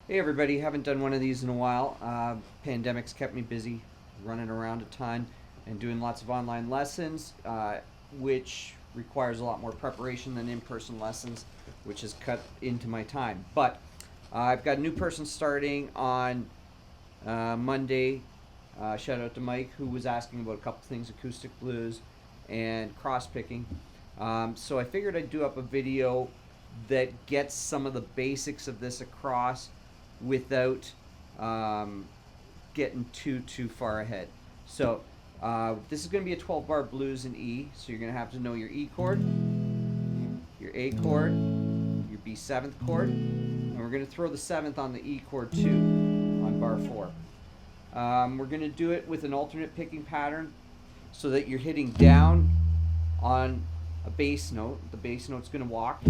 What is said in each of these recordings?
Hey everybody, haven't done one of these in a while. Pandemic's kept me busy running around a ton and doing lots of online lessons, which requires a lot more preparation than in-person lessons, which has cut into my time. But I've got a new person starting on Monday. Shout out to Mike, who was asking about a couple things, acoustic blues and cross-picking. So I figured I'd do up a video that gets some of the basics of this across without getting too far ahead. So this is going to be a 12-bar blues in E, so you're going to have to know your E chord, your A chord, your B7th chord, and we're going to throw the 7th on the E chord too on bar 4. We're going to do it with an alternate picking pattern so that you're hitting down on a bass note. The bass note's going to walk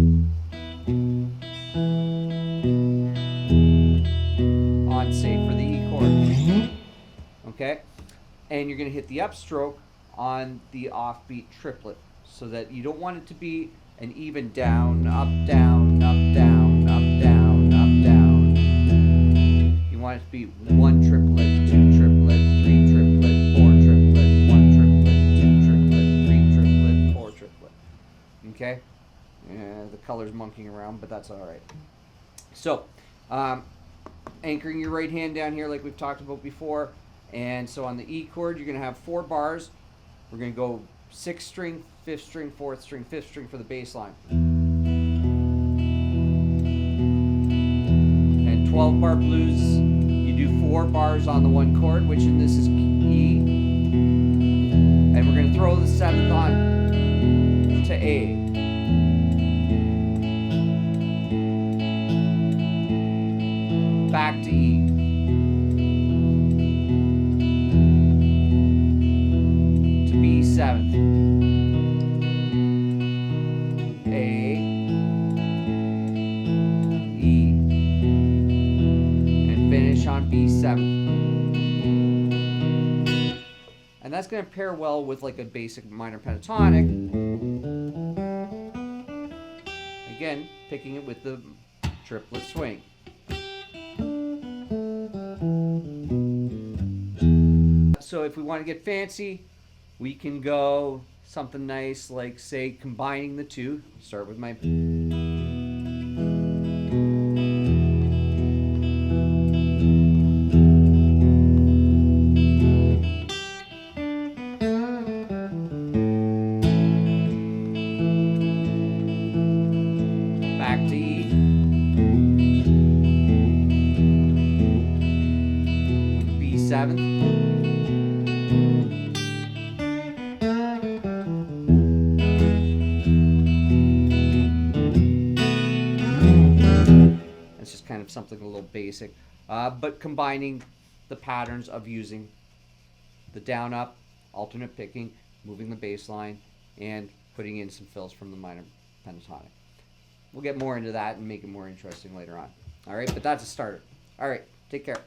on, say, for the E chord. Okay? And you're going to hit the upstroke on the offbeat triplet, so that you don't want it to be an even down, up, down, up, down, up, down, up, down. You want it to be one triplet, two triplet, three triplet, four triplet, one triplet, two triplet, three triplet, four triplet. Okay? The color's monkeying around, but that's alright. So, anchoring your right hand down here like we've talked about before. And so on the E chord, you're going to have 4 bars. We're going to go 6th string, 5th string, 4th string, 5th string for the bass line. And 12-bar blues, you do 4 bars on the 1 chord, which in this is E. And we're going to throw the 7th on to A. Back to E. To B7th. A. E. And finish on B7th. And that's going to pair well with like a basic minor pentatonic. Again, picking it with the triplet swing. So if we want to get fancy, we can go something nice like, say, combining the two. Start with my... back to E. B7th. It's just kind of something a little basic, but combining the patterns of using the down up, alternate picking, moving the bass line, and putting in some fills from the minor pentatonic. We'll get more into that and make it more interesting later on. All right, but that's a starter. All right, take care.